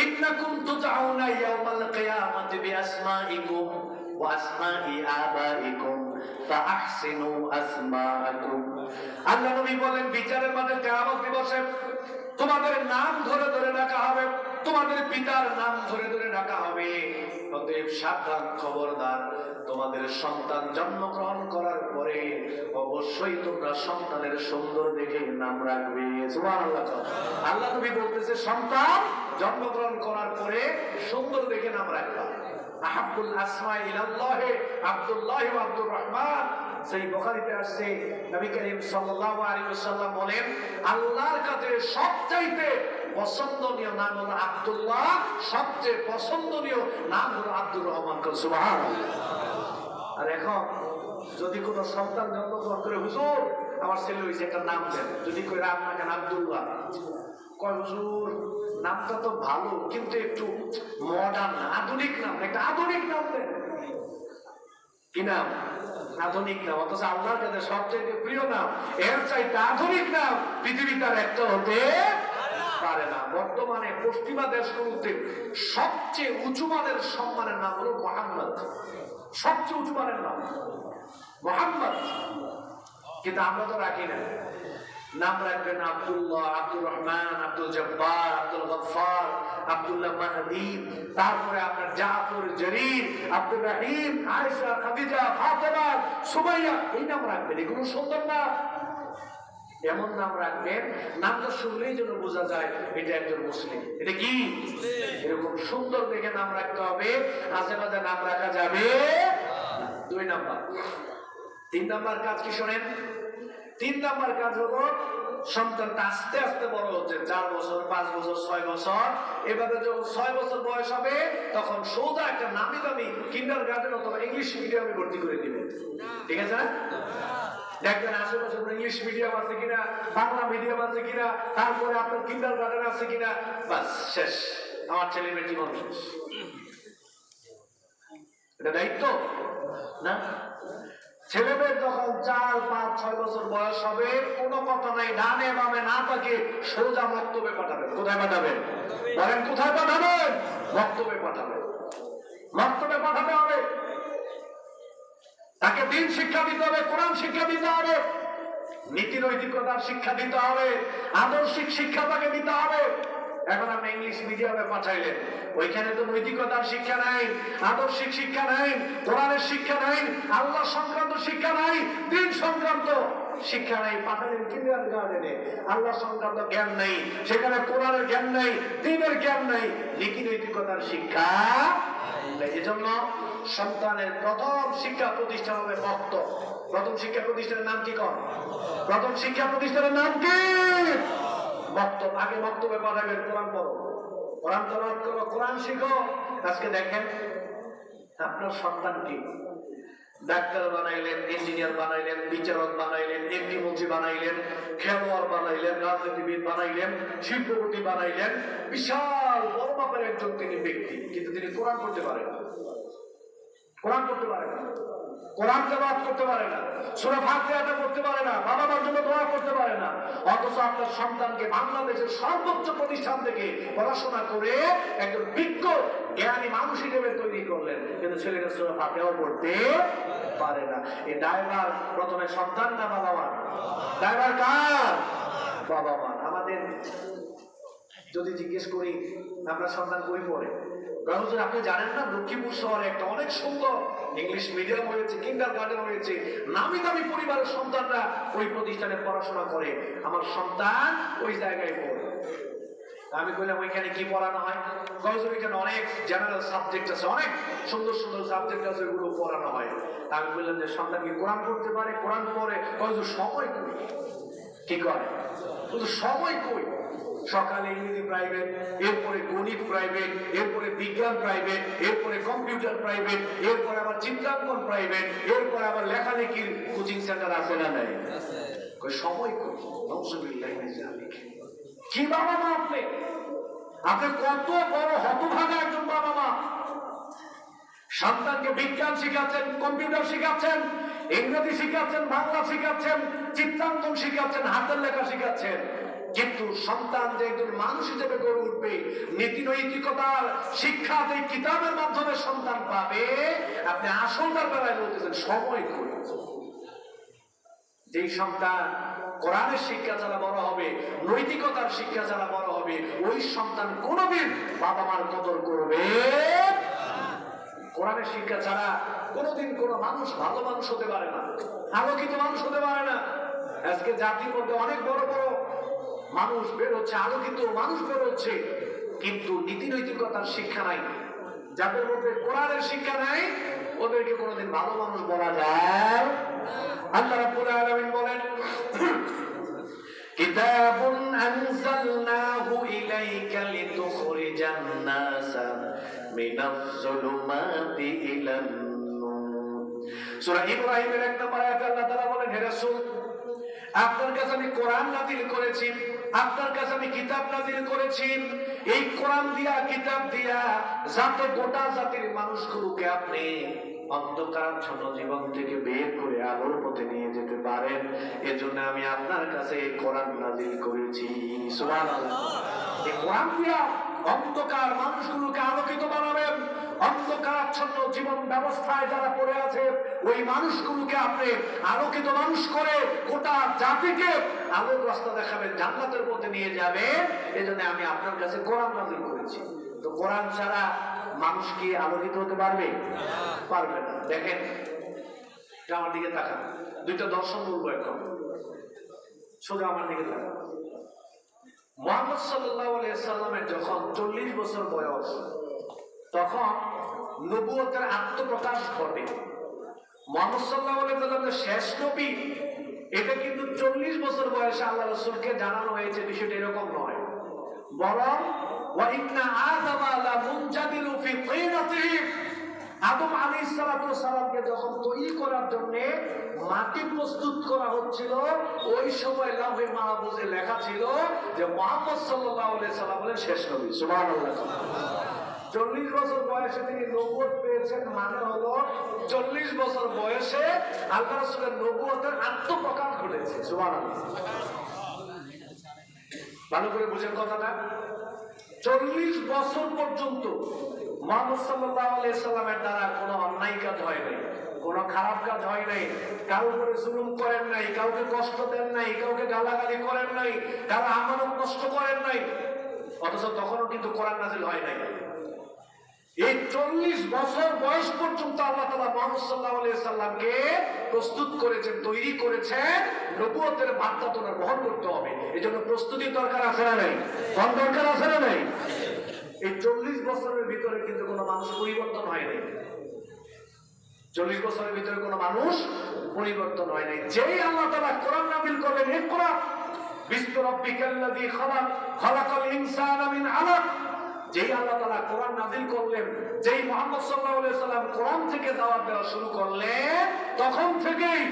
Speaker 1: ইন্নাকুম তুদআউনা ইয়াওমাল কিয়ামাতি বিআসমাইকুম ওয়া আসমাই আবাইকুম ফাআহসিনু আসমাআকুম। আল্লাহ নবী বলেন, বিচারের মাঠে কিয়ামত দিবসে তোমাদের নাম ধরে ধরে ডাকা হবে, তোমাদের পিতার নাম ধরে ধরে ডাকা হবে। অতএব সাবধান, খবরদার, তোমাদের সন্তান জন্মগ্রহণ করার পরে অবশ্যই তোমরা সন্তানের সুন্দর দেখে নাম রাখবে। সুবহানাল্লাহ। আল্লাহ নবী বলতেছে, সন্তান জন্মগ্রহণ করার পরে সুন্দর দেখে নাম রাখবা। আহাব্বুল আসমা ইলাল্লাহ আব্দুল্লাহ ওয়া আব্দুর রহমান। সেই বুখারীতে আসছে, নবী করিম সাল্লাল্লাহু আলাইহি ওয়াসাল্লাম বলেন, আল্লাহর কাছে সবচাইতে পছন্দনীয় নাম হলো আব্দুল্লাহ, সবচেয়ে পছন্দনীয় নাম হলো আব্দুর রহমান। সুবহানাল্লাহ। আর এখন যদি কোনো সন্তান জন্মগ্রহণ করে, হুজুর আমার ছেলে হয়েছে, একটা নাম দেন। যদি কই আপনাকে আব্দুল্লাহ, কয় হুজুর নামটা তো ভালো কিন্তু একটু মডার্ন, আধুনিক নাম, একটা আধুনিক নাম দেন। কি নাম? আধুনিক নাম। অথচ আল্লাহর কাছে সবচেয়ে প্রিয় নাম, এর চাইতে আধুনিক নাম পৃথিবীতে আর একটা হতে পারে না। বর্তমানে পশ্চিমা দেশগুলোতে সবচেয়ে উঁচু মানের সম্মানের নাম হলো মুহাম্মদ। সবচেয়ে উঁচু মানের নাম মুহাম্মদ। কিন্তু আমরা তো রাখি না। নাম রাখবেন আব্দুল্লাহ, আব্দুর রহমান, আব্দুল জব্বার, আব্দুল গফফার, আব্দুল্লাহ মাহদী, তারপরে আপনার জাফর, জরির, আব্দুর রহিম, আয়েশা, খাদিজা, ফাতেমা, সুমাইয়া। এই নাম রাখবেন। এগুলো সুন্দর নাম। এমন নাম রাখবেন, নামটা শুনলেই যেন বোঝা যায় এটা একজন মুসলিম। এটা কি? এরকম সুন্দর দেখে নাম রাখতে হবে। আশেপাশে নাম রাখা যাবে। 2 নাম্বার। 3 নাম্বার কাজ কি শোনেন? 3 নাম্বার কাজ হলো, সন্তানটা আস্তে আস্তে বড় হচ্ছে, 4 বছর, 5 বছর, 6 বছর। এভাবে যখন 6 বছর বয়স হবে, তখন সোজা একটা নামি দামি কিন্ডারগার্টেন অথবা ইংলিশ মিডিয়ামে ভর্তি করে দিবেন। ঠিক আছে না? দেখবেন আশেপাশে ইংলিশ মিডিয়াম আছে কিনা, বাংলা মিডিয়াম আছে কিনা, তারপরে আপনার কিন্ডারগার্টেন আছে কিনা, বাস শেষ, আমার ছেলে মেয়ে জীবন শেষ। এটা দায়িত্ব না? ছেলে মেয়ের যখন 4, 5, 6 বছর বয়স হবে, কোনো কথা নাই, ডানে বামে না তাকে সোজা মক্তবে পাঠাবেন। কোথায় পাঠাবেন? বলেন কোথায় পাঠাবেন? মক্তবে পাঠাবেন। মক্তবে পাঠাতে হবে। তাকে দিন শিক্ষা দিতে হবে, কোরআন শিক্ষা দিতে হবে, নীতি নৈতিকতার শিক্ষা দিতে হবে, আদর্শিক শিক্ষা তাকে দিতে হবে। এখন আপনি ইংলিশ মিডিয়ামে পাঠাইলেন, ওইখানে তো নৈতিকতার শিক্ষা নাই, আদর্শিক শিক্ষা নাই, কোরআনের শিক্ষা নাই, আল্লাহ সংক্রান্ত শিক্ষা নাই, দিন সংক্রান্ত শিক্ষা নাই। পাঠালেন কিন্ডারগার্টেনে, আল্লাহ সংক্রান্ত জ্ঞান নাই, সেখানে কোরআনের জ্ঞান নাই, দ্বীনের জ্ঞান নাই, নীতি নৈতিকতার শিক্ষা। এজন্য সন্তানের প্রথম শিক্ষা প্রতিষ্ঠান হবে মক্ত। প্রথম শিক্ষা প্রতিষ্ঠানের নাম কি? প্রথম শিক্ষা প্রতিষ্ঠানের নাম কি? মক্তব। আগে মক্তবে পাঠাবেন, কোরআন পড়ো, কোরআন তেলাওয়াত করো, কোরআন শিখো। আজকে দেখেন আপনার সন্তানকে ডাক্তার বানাইলেন, ইঞ্জিনিয়ার বানাইলেন, বিচারক বানাইলেন, এমপি মন্ত্রী বানাইলেন, খেলোয়াড় বানাইলেন, রাজনীতিবিদ বানাইলেন, শিল্পপতি বানাইলেন, বিশাল বড় মাপের একজন তিনি ব্যক্তি, কিন্তু তিনি কোরআন পড়তে পারেন না। কোরআন পড়তে পারে না, কোরআন তেলাওয়াত করতে পারে না, সূরা ফাতিহা পড়তে পারে না, বাবা মার জন্য দোয়া করতে পারে না। অথচ আপনার সন্তানকে বাংলাদেশের সর্বোচ্চ প্রতিষ্ঠান থেকে পড়াশোনা করে একজন বিজ্ঞ জ্ঞানী মানুষ হিসেবে তৈরি করলেন, কিন্তু ছেলেটা সূরা ফাতিহাও পড়তে পারে না। এই ড্রাইভার প্রথমে সন্তান না বাবা মা? ড্রাইভার কার? বাবা মা। আমাদের যদি জিজ্ঞেস করি আপনার সন্তান কই পড়ে, আপনি জানেন না লক্ষ্মীপুর শহরে একটা অনেক সুন্দর ইংলিশ মিডিয়াম হয়েছে, কিন্ডারগার্টেন হয়েছে, নামি দামি পরিবারের সন্তানরা ওই প্রতিষ্ঠানে পড়াশোনা করে, আমার সন্তান ওই জায়গায় পড়ে। আমি বললাম ওইখানে কি পড়ানো হয়? ওইখানে অনেক জেনারেল সাবজেক্ট আছে, অনেক সুন্দর সুন্দর সাবজেক্ট আছে, ওগুলো পড়ানো হয়। আমি বললাম যে সন্তান কি কোরআন পড়তে পারে? কোরআন পড়ে। সময় কই, কি করে, শুধু সময় কই? সকালে ইংরেজি প্রাইভেট, এরপরে গণিত প্রাইভেট, এরপরে বিজ্ঞান প্রাইভেট, এরপরে কম্পিউটার প্রাইভেট, এরপরে আবার চিত্রাঙ্কন প্রাইভেট, এরপরে আবার লেখালেখির কোচিং সেন্টার আছে না নাই? সময় কই? কি বাবা মা আপনি? আপনি কত বড় হতভাগা একজন বাবা মা! সন্তানকে বিজ্ঞান শিখাচ্ছেন, কম্পিউটার শিখাচ্ছেন, ইংরেজি শিখাচ্ছেন, বাংলা শিখাচ্ছেন, চিত্রাঙ্কন শিখাচ্ছেন, হাতের লেখা শিখাচ্ছেন, কিন্তু সন্তান যে একজন মানুষ হিসেবে গড়ে উঠবে, নীতি নৈতিকতার শিক্ষা যে কিতাবের মাধ্যমে সন্তান পাবে, আপনি আসলটার বেলায় বলতেছেন সময় কই? যেই সন্তান কোরআনের শিক্ষা ছাড়া বড় হবে, নৈতিকতার শিক্ষা ছাড়া বড় হবে, ওই সন্তান কোনোদিন বাবা মার কদর করবে। কোরআনের শিক্ষা ছাড়া কোনোদিন কোনো মানুষ ভালো মানুষ হতে পারে না, আলোকিত মানুষ হতে পারে না। আজকে জাতির মধ্যে অনেক বড় বড় মানুষ বের হচ্ছে, আলোকিত মানুষ বের হচ্ছে, কিন্তু নীতি নৈতিকতার শিক্ষা নাই। যাদের মধ্যে কোরআনের শিক্ষা নাই, ওদেরকে কোনোদিন ভালো মানুষ বলা যায়? আল্লাহ রাব্বুল আলামিন বলেন, কিতাবুন আনজালনাহু ইলাইকা লিতুখরিজান নাসা মিনাজ যুলুমাতি ইলান নূর। সূরা ইব্রাহিমের 1 নম্বর আয়াতে আল্লাহ তাআলা বলেন, হে রাসূল, আপনার কাছে আমি কোরআন নাযিল করেছি, আপনার কাছে আমি কিতাব নাযিল করেছি, এই কোরআন দিয়া, কিতাব দিয়া যাতে গোটা জাতির মানুষগুলোকে আপনি অন্ধকারাচ্ছন্ন জীবন থেকে বের করে আলোর পথে নিয়ে যেতে পারেন, এজন্য আমি আপনার কাছে এই কোরআন নাযিল করেছি। সুবহানাল্লাহ। এই কোরআন দিয়া অন্ধকার মানুষগুলোকে আলোকিত বানাবেন, অন্ধকারাচ্ছন্ন জীবন ব্যবস্থায় যারা পড়ে আছে ওই মানুষগুলোকে আপনি আলোকিত মানুষ করে গোটা জাতিকে আলোর রাস্তা দেখাবেন, জান্নাতের পথে নিয়ে যাবে, এজন্য আমি আপনার কাছে কোরআন নাযিল করেছি। তো কোরআন ছাড়া মানুষ কি আলোকিত হতে পারবে? পারবে না। দেখেন, আমার দিকে তাকান, দুইটা দর্শন বলবো এখন, শুধু আমার দিকে তাকান। মুহাম্মদ সাল্লাল্লাহু আলাইহি সাল্লামের যখন 40 বছর বয়স, তখন নবুয়তের আত্মপ্রকাশ ঘটে। মুহাম্মদ সাল্লাল্লাহু আলাইহি সাল্লামের শেষ নবী, এটা কিন্তু 40 বছর বয়সে আল্লাহ রাসূলকে জানানো হয়েছে। বিষয়টা এরকম নয়, বরং ওয়া ইন্না আদামা লা মুনজাদিলু ফি তিনাতিহি, আদম আলাইহিস সালাতু সালামকে যখন তৈরি করার জন্য মাটি প্রস্তুত করা হচ্ছিল, ওই সময় লাউহে মাহফুজে লেখা ছিল যে মুহাম্মদ সাল্লাল্লাহু আলাইহি সাল্লাম হলেন শেষ নবী। সুবহানাল্লাহ। 40 বছর বয়সে তিনি নবুয়ত পেয়েছেন, মানে হলো 40 বছর বয়সে আল্লাহ রাসূলের নবুয়তের আত্মপ্রকাশ ঘটেছে। সুবহানাল্লাহ। ভালো করে বুঝেন কথাটা। 40 বছর পর্যন্ত মুহাম্মদ সাল্লাল্লাহু আলাইহি সাল্লামের দ্বারা কোনো অন্যায় কাজ হয় নাই, কোনো খারাপ কাজ হয় নাই, কারোর উপরে জুলুম করেন নাই, কাউকে কষ্ট দেন নাই, কাউকে গালাগালি করেন নাই, কারো আমানত নষ্ট করেন নাই। অথচ তখনও কিন্তু কোরআন নাযিল হয় নাই। এই 40 বছর বয়স পর্যন্ত আল্লাহ তাআলা মুহাম্মদ সাল্লাল্লাহু আলাইহি সাল্লামকে প্রস্তুত করেছেন, তৈরি করেছেন, নবুয়তের বার্তা তোরা বহন করতে হবে। এজন্য প্রস্তুতির দরকার আছে না নাই? কোন দরকার আছে না নাই? এই 40 বছরের ভিতরে কিন্তু কোনো মানুষ পরিবর্তন হয় নাই। 40 বছরের ভিতরে কোনো মানুষ পরিবর্তন হয় নাই। যেই আল্লাহ তাআলা কোরআন নাযিল করলেন, ইকরা বিসমি রাব্বিকাল্লাযী খালাক, খালাকাল ইনসানা মিন আলাক, যেই আল্লাহ তাআলা কোরআন নাযিল করলেন, যেই মুহাম্মদ সাল্লাল্লাহু আলাইহি সাল্লাম কোরআন থেকে দাওয়াত দেওয়া শুরু করলেন, তখন থেকেই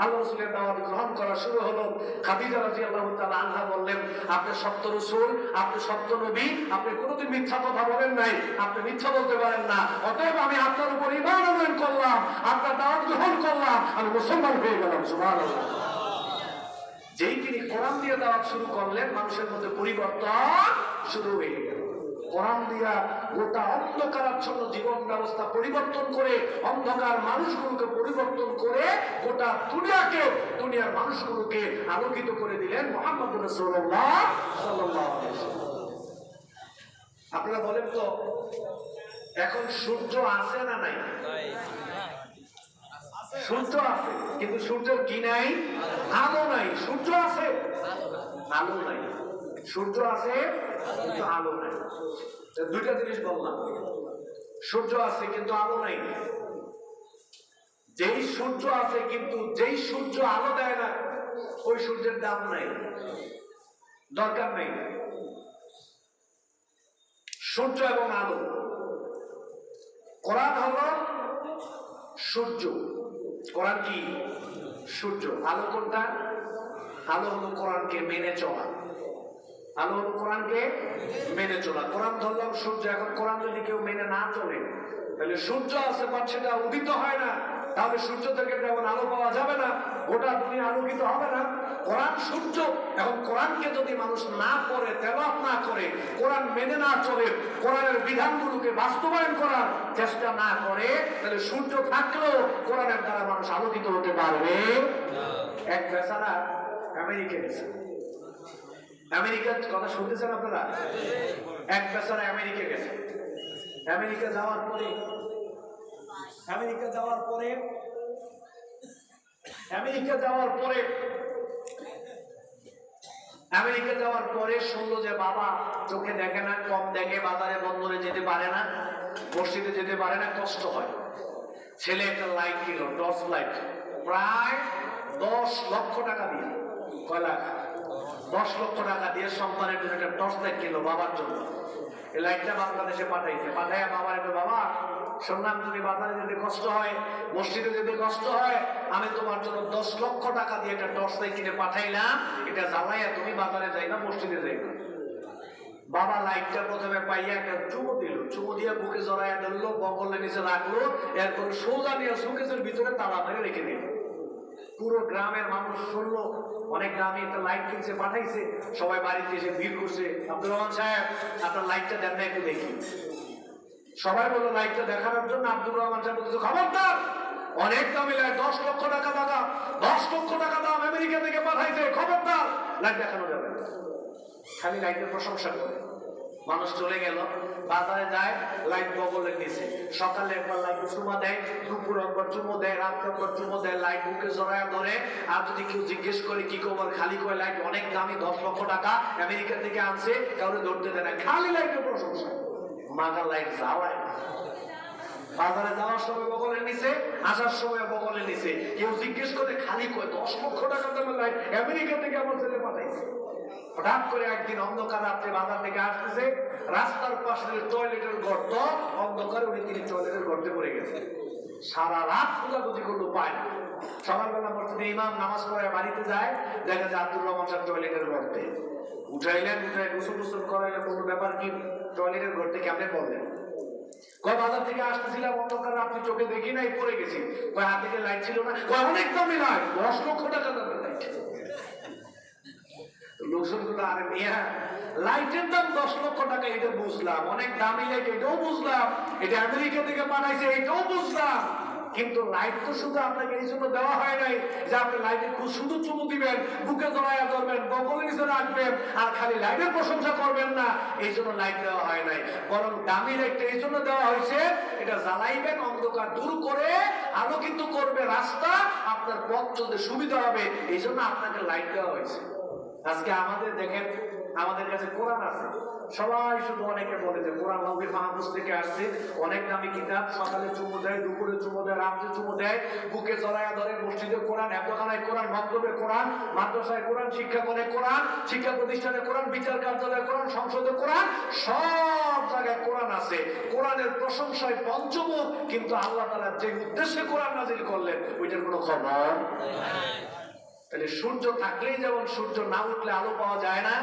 Speaker 1: আল্লাহ রাসূলের দাওয়াত গ্রহণ করা শুরু হলো। খাদিজা রাদিয়াল্লাহু তাআলা আনহা বললেন, আপনি সত্য রাসূল, আপনি সত্য নবী, আপনি কোনোদিন মিথ্যা কথা বলেন নাই, আপনি মিথ্যা বলতে পারেন না, অতএব আমি আপনার উপর ঈমান আনয়ন করলাম, আপনার দাওয়াত গ্রহণ করলাম, আমি মুসলমান হয়ে গেলাম। সুবহানাল্লাহ। যেই তিনি কোরআন দিয়ে দাওয়াত শুরু করলেন, মানুষের মধ্যে পরিবর্তন শুরু হয়ে গেল। কোরআন দিয়া গোটা অন্ধকারাচ্ছন্ন জীবন ব্যবস্থা পরিবর্তন করে, অন্ধকার মানুষগুলোকে পরিবর্তন করে, গোটা দুনিয়ার মানুষগুলোকে আলোকিত করে দিলেন মুহাম্মদ রাসূলুল্লাহ সাল্লাল্লাহু আলাইহি ওয়াসাল্লাম। আপনারা বলেন তো, এখন সূর্য আছে না নাই? সূর্য আছে, কিন্তু সূর্যের কি নাই? আলো নাই। সূর্য আছে, আলো নাই। সূর্য আছে, কিন্তু আলো নাই। দুইটা জিনিস বললাম, সূর্য আছে কিন্তু আলো নাই। যেই সূর্য আছে কিন্তু যেই সূর্য আলো দেয় না, ওই সূর্যের দাম নাই, দরকার নেই। সূর্য এবং আলো। কোরআন হলো সূর্য। কোরআন কি? সূর্য। আলো কোনটা? আলো হলো কোরআনকে মেনে চলা। আলো হলো কোরআনকে মেনে চলা। কোরআন ধরলাম সূর্য। এখন কোরআন যদি কেউ মেনে না চলে, তাহলে সূর্য আছে বাট সেটা উদিত হয় না, তাহলে সূর্য থেকে যেমন আলো পাওয়া যাবে না, গোটা দুনিয়া আলোকিত হবে না। কোরআন সূর্য। এখন কোরআনকে যদি মানুষ না পড়ে, তেলাওয়াত না করে, কোরআন মেনে না চলে, কোরআনের বিধানগুলোকে বাস্তবায়ন করার চেষ্টা না করে, তাহলে সূর্য থাকলেও কোরআনের দ্বারা মানুষ আলোকিত হতে পারবে। এক বেচারা আমেরিকা গেছে। আমেরিকার কথা শুনতেছেন আপনারা? এক বেচারা আমেরিকা গেছে। আমেরিকা যাওয়ার পরে শুনলো যে বাবা চোখে দেখে না, কম দেখে, বাজারে বন্দরে যেতে পারে না, মসজিদে যেতে পারে না, কষ্ট হয়। ছেলে একটা লাইট কিনল, টর্চ লাইট, প্রায় 10 লক্ষ টাকা দিয়ে। কয় লাখ? 10 লক্ষ টাকা দিয়ে সন্তানের জন্য একটা টর্চ লাইট কিনলো বাবার জন্য। এই লাইটটা বাংলাদেশে পাঠাইয়া বাবার একটা, বাবা শুনলাম তুমি বাজারে যেতে কষ্ট হয়, মসজিদে যেতে কষ্ট হয়, আমি তোমার জন্য 10 লক্ষ টাকা দিয়ে একটা টর্চ লাইট কিনে পাঠাইলাম, এটা জ্বালাইয়া তুমি বাজারে যাই না, মসজিদে যাই না। বাবা লাইটটা প্রথমে পাইয়া একটা চুমু দিল, চুমু দিয়ে বুকে জড়াইয়া ধরলো, বগলের নিচে রাখলো, এরপর সোজা নিয়ে সুকেসের ভিতরে তালা মেরে রেখে দিল। পুরো গ্রামের মানুষ শুনলো, অনেক গ্রামে একটা লাইট কিনছে, পাঠাইছে, সবাই বাড়িতে এসে ভিড় করছে, আব্দুর রহমান সাহেব আপনার লাইটটা দেন না একটু দেখি। সবাই বললো লাইটটা দেখানোর জন্য। আব্দুর রহমান সাহেব বলছে, খবরদার, অনেক দামি লাইট, 10 লক্ষ টাকা দাদা, 10 লক্ষ টাকা দাম, আমেরিকা থেকে পাঠাইছে, খবরদার, লাইট দেখানো যাবে না। খালি লাইটের প্রশংসা করে মানুষ চলে গেল। বাজারে যায়, লাইট বগলের নিচে। সকালে একবার লাইট চুমা দেয়, দুপুর একবার চুমো দেয়, রাত একবার চুমো দেয়, লাইট বুকে জড়ায় ধরে। আর যদি কেউ জিজ্ঞেস করে কি খবর, খালি কয় লাইট অনেক দামি, 10 লক্ষ টাকা, আমেরিকা থেকে আনছে, কাউরে ধরতে দেয় না, খালি লাইটের প্রশংসা। মাগা লাইট জ্বালায়। বাজারে যাওয়ার সময় বগলের নিচে, আসার সময় বগলের নিচে। কেউ জিজ্ঞেস করে খালি কয় 10 লক্ষ টাকা দামের লাইট, আমেরিকা থেকে আমার ছেলে পাঠাইছে। হঠাৎ করে একদিন অন্ধকার রাত্রে বাজার থেকে আসতেছে, রাস্তার পাশে টয়লেটের গর্ত, অন্ধকারে উনি তিনি টয়লেটের গর্তে পড়ে গেছে। সারা রাত খোঁজাখুঁজি করলো, পায় না। সকালবেলা মসজিদে ইমাম নামাজ পড়ে বাড়িতে যায়, দেখা যায় আব্দুর রহমান সাহেব টয়লেটের গর্তে। উঠাইলেন, গোসল টোসল করাইলেন, কোনো ব্যাপার কি, টয়লেটের গর্তে কেমনে পড়লেন? কয় বাজার থেকে আসতেছিলাম, অন্ধকার রাত্রি, চোখে দেখি নাই, পড়ে গেছি। কয় হাতে লাইট ছিল না? কয় অনেক দামি লাইট, 10 লক্ষ টাকা দামের লাইট। লোকজনগুলো, আরে মিয়া, লাইটের দাম 10 লক্ষ টাকা, এটা বুঝলাম, অনেক দামি লাইট, এটাও বুঝলাম, এটা আমেরিকা থেকে বানাইছে, এটাও বুঝলাম, কিন্তু লাইট তো শুধু আপনাকে এই জন্য দেওয়া হয় নাই যে আপনি লাইটে খুব শুধু চুমু দিবেন, বুকে জড়াইয়া ধরবেন, বগলের নিচে রাখবেন, আর খালি লাইটের প্রশংসা করবেন না, এই জন্য লাইট দেওয়া হয় নাই। বরং দামি লাইটটা এই জন্য দেওয়া হয়েছে, এটা জ্বালাইবেন, অন্ধকার দূর করে আলোকিত করবে রাস্তা, আপনার পথ চলতে সুবিধা হবে, এই জন্য আপনাকে লাইট দেওয়া হয়েছে। আজকে আমাদের দেখেন আমাদের কাছে কোরআন আছে, সবাই শুধু অনেকে বলে যে কোরআন লৌহে মাহফুজ থেকে আসছে, অনেক দামি কিতাব, সকালে চুমু দেয়, দুপুরে চুমু দেয়, রাত্রে চুমু দেয়, বুকে জড়ায়া ধরে, মসজিদে কোরআন, হেফজখানায় কোরআন, মক্তবে কোরআন, মাদ্রাসায় কোরআন, শিক্ষা করে কোরআন, শিক্ষা প্রতিষ্ঠানে কোরআন, বিচার কার্যালয়ে কোরআন, সংসদে কোরআন, সব জায়গায় কোরআন আছে। কোরআনের প্রশংসায় পঞ্চমুখ, কিন্তু আল্লাহ তাআলা যে উদ্দেশ্যে কোরআন নাজিল করলেন ওইটার কোনো খবর। তাহলে সূর্য থাকলেই যেমন সূর্য না উঠলে আলো পাওয়া যায় না,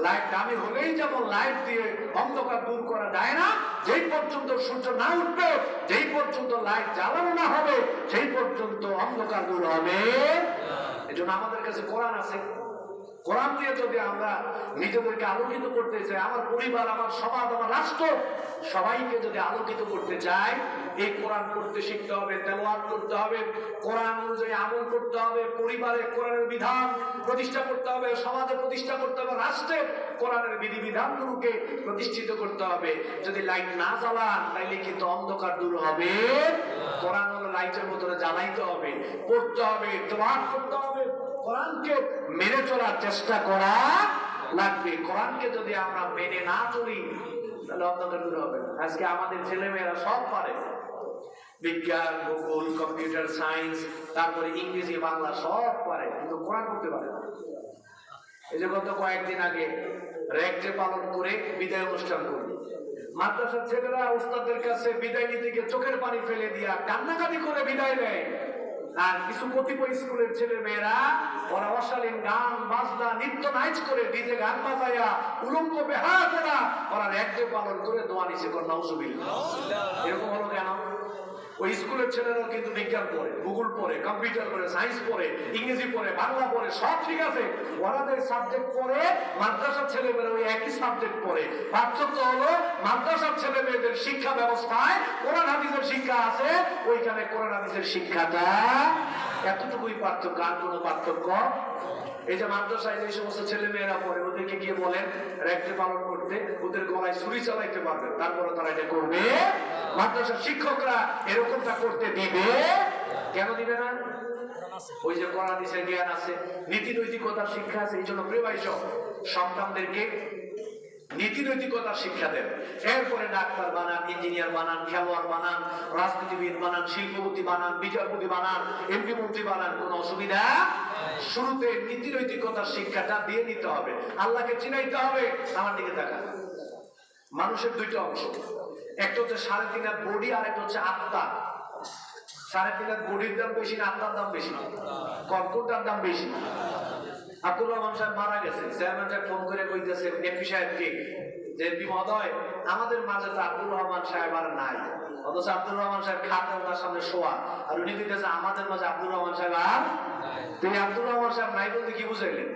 Speaker 1: লাইট দামি হলেই যেমন লাইট দিয়ে অন্ধকার দূর করা যায় না, যেই পর্যন্ত সূর্য না উঠবে, যেই পর্যন্ত লাইট জ্বালানো না হবে, সেই পর্যন্ত অন্ধকার দূর হবে। এই জন্য আমাদের কাছে কোরআন আছে। কোরআন দিয়ে যদি আমরা নিজেদেরকে আলোকিত করতে চাই, আমার পরিবার, আমার সমাজ, আমার রাষ্ট্র, সবাইকে যদি আলোকিত করতে চাই, এই কোরআন পড়তে শিখতে হবে, তেলাওয়াত করতে হবে, কোরআন অনুযায়ী আমল করতে হবে, পরিবারে কোরআনের বিধান প্রতিষ্ঠা করতে হবে, সমাজে প্রতিষ্ঠা করতে হবে, রাষ্ট্রে কোরআনের বিধিবিধানগুলোকে প্রতিষ্ঠিত করতে হবে। যদি লাইট না জ্বালান তাইলে কিন্তু অন্ধকার দূর হবে। কোরআন হলো লাইটের মতো জ্বালাইতে হবে, পড়তে হবে, তেলাওয়াত করতে হবে, কোরআনকে মেনে চলার চেষ্টা করা লাগবে। কোরআনকে যদি আমরা মেনে না চলি তাহলে অন্ধকার দূর হবে। আজকে আমাদের ছেলেমেয়েরা সব পারে, বিজ্ঞান, ভূগোল, কম্পিউটার সায়েন্স, তারপরে ইংরেজি, বাংলা সব পারে, কিন্তু কোরআন পড়তে পারে না। এই যে গত কয়েকদিন আগে র্যাগডে পালন করে বিদায় অনুষ্ঠান করলো, মাদ্রাসার ছেলেরা উস্তাদের কাছে বিদায় নিতে গিয়ে চোখের পানি ফেলে দিয়া কান্নাকাটি করে বিদায় নেয়। আর কিছু কতিপয় স্কুলের ছেলে মেয়েরা ওরা অশালীন গান বাজনা নৃত্য নাচ করে, ডিজে গান বাজাইয়া উলঙ্গ বেহায়া করা ওরা র্যাগডে পালন করে দোয়া নিচে করে নাউজুবিল্লাহ। এরকম হলো কেন? ওই স্কুলের ছেলেরাও কিন্তু বিজ্ঞান পড়ে, ভূগোল পড়ে, কম্পিউটার পড়ে, সায়েন্স পড়ে, ইংরেজি পড়ে, বাংলা পড়ে, সব ঠিক আছে। ওরা যে সাবজেক্ট পড়ে, মাদ্রাসার ছেলেমেয়েরা ওই একই সাবজেক্ট পড়ে। পার্থক্য হলো মাদ্রাসার ছেলে মেয়েদের শিক্ষা ব্যবস্থায় কোরআন হাদিসের শিক্ষা আছে, ওইখানে কোরআন হাদিসের শিক্ষাটা এতটুকুই পার্থক্য, আর কোনো পার্থক্য। এই যে মাদ্রাসায় যে সমস্ত ছেলে মেয়েরা পড়ে, ওদেরকে গিয়ে বলেন র্যাগডে পালন করতে, ওদের গলায় ছুরি চালাইতে পারবে, তারপরে তারা এটা করবে। মাদ্রাসার শিক্ষকরা এরকমটা করতে দিবে কেন? দিবে না। ওই যে কোরআন হাদিসের জ্ঞান আছে, নীতি নৈতিকতার শিক্ষা আছে। এই জন্য প্রিয় ভাই সব সন্তানদেরকে নীতি নৈতিকতার শিক্ষা দেন। এরপরে ডাক্তার বানান, ইঞ্জিনিয়ার বানান, খেলোয়াড় বানান, রাজনীতিবিদ বানান, শিল্পপতি বানান, বিচারপতি বানান, এমপি মন্ত্রী বানান, কোনো অসুবিধা। শুরুতে নীতি নৈতিকতার শিক্ষাটা দিয়ে নিতে হবে, আল্লাহকে চিনাইতে হবে। আমার দিকে তাকান, মানুষের দুইটা অংশ, একটা হচ্ছে 3.5 হাত বডি, আর একটা হচ্ছে আত্মা। 3.5 হাত বডির দাম বেশি না আত্মার দাম বেশি? কোনটার দাম বেশি? আব্দুর রহমান সাহেব মারা গেছে, চেয়ারম্যান সাহেব ফোন করে কইতেছে এমপি সাহেবকে যে এমপি মহোদয়, আমাদের মাঝে তো আব্দুর রহমান সাহেব আর নাই, অথচ আব্দুর রহমান সাহেব খাতে ওনার সামনে শোয়া, আর উনি দিতেছে আমাদের মাঝে আব্দুর রহমান সাহেব আর। তিনি আব্দুর রহমান সাহেব নাই বলতে কি বুঝাইলেন?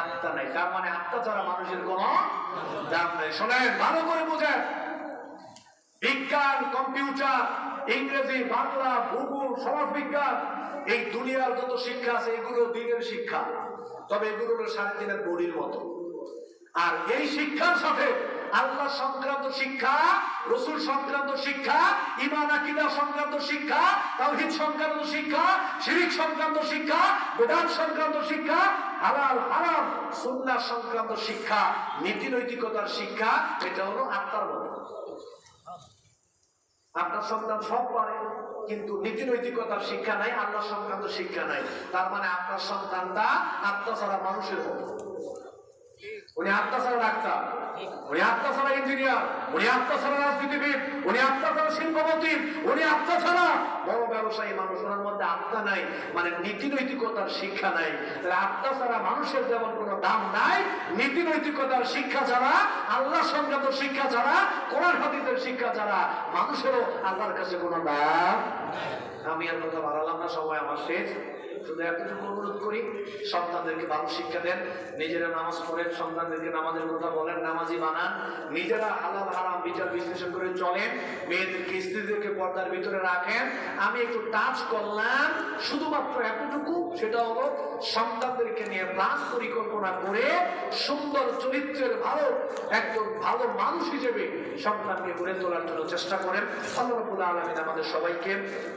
Speaker 1: আত্মা নাই। তার মানে আত্মা ছাড়া মানুষের কোন দাম নাই। শোনেন, ভালো করে বুঝেন, বিজ্ঞান, কম্পিউটার, ইংরেজি, বাংলা, ভূগোল, সমাজ বিজ্ঞান, এই দুনিয়ার যত শিক্ষা আছে এগুলো দিনের শিক্ষা, তবে এগুলো হলো 3.5 হাত বডির মতো। আর এই শিক্ষার সাথে আল্লাহ সংক্রান্ত শিক্ষা, রসুল সংক্রান্ত শিক্ষা, ঈমান আকীদা সংক্রান্ত শিক্ষা, তাওহীদ সংক্রান্ত শিক্ষা, শিরক সংক্রান্ত শিক্ষা, বেদাত সংক্রান্ত শিক্ষা, হালাল হারাম সুন্নাহ সংক্রান্ত শিক্ষা, নীতি নৈতিকতার শিক্ষা, এটা হলো আত্মার মতো। আপনার সন্তান সব পারে, কিন্তু নীতি নৈতিকতার শিক্ষা নাই, আল্লাহ সংক্রান্ত শিক্ষা নাই। তার মানে আপনার সন্তানটা আত্মা ছাড়া মানুষের মতো। উনি আত্মা ছাড়া ডাক্তার, উনি আত্মা ছাড়া ইঞ্জিনিয়ার, উনি আত্মা ছাড়া রাজনীতিবিদ, উনি আত্মা ছাড়া শিল্পপতি, উনি আত্মা ছাড়া বড় ব্যবসায়ী মানুষ। ওনার মধ্যে আত্মা নাই, মানে নীতি নৈতিকতার শিক্ষা নাই। তাহলে আত্মা ছাড়া মানুষের যেমন কোনো দাম নাই, নীতি নৈতিকতার শিক্ষা ছাড়া, আল্লাহ সংক্রান্ত শিক্ষা ছাড়া, কোরআন হাদিসের শিক্ষা ছাড়া মানুষেরও আল্লাহর কাছে কোনো দাম। আমি আর কথা বাড়ালাম না, সময় আমার শেষ। শুধু এতটুকু অনুরোধ করি, সন্তানদেরকে ভালো শিক্ষা দেন, নিজেরা নামাজ পড়েন, সন্তানদেরকে নামাজের কথা বলেন, নামাজি বানান, নিজেরা হালাল হারাম বিচার বিশ্লেষণ করে চলেন, মেয়েদেরকে স্ত্রীদেরকে পর্দার ভিতরে রাখেন। আমি একটু টাচ করলাম শুধুমাত্র এতটুকু, সেটা হলো সন্তানদেরকে নিয়ে প্ল্যান পরিকল্পনা করে সুন্দর চরিত্রের একজন ভালো মানুষ হিসেবে সন্তানকে গড়ে তোলার জন্য চেষ্টা করেন। আল্লাহ রাব্বুল আলামিন আমাদের সবাইকে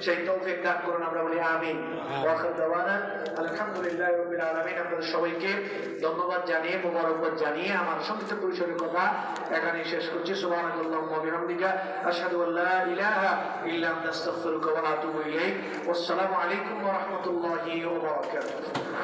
Speaker 1: সেই তৌফিক দান করুন। আমরা বলি আমিন। ওয়া আখিরু দাওয়ানা আলহামদুলিল্লাহ। আলহামদুলিল্লাহি রাব্বিল আলামিন। আপনাদের সবাইকে ধন্যবাদ জানিয়ে মোবারকবাদ জানিয়ে আমার সংক্ষিপ্ত পরিসরের কথা এখানে শেষ করছি। সুবহানাকাল্লাহুম্মা ওয়া বিহামদিকা আশহাদু আল্লা ইলাহা ইল্লা আনতা আস্তাগফিরুকা ওয়া আতুবু ইলাইক। ওয়াসসালামু আলাইকুম ওয়া রাহমাতুল্লাহি ওয়া বারাকাতুহু।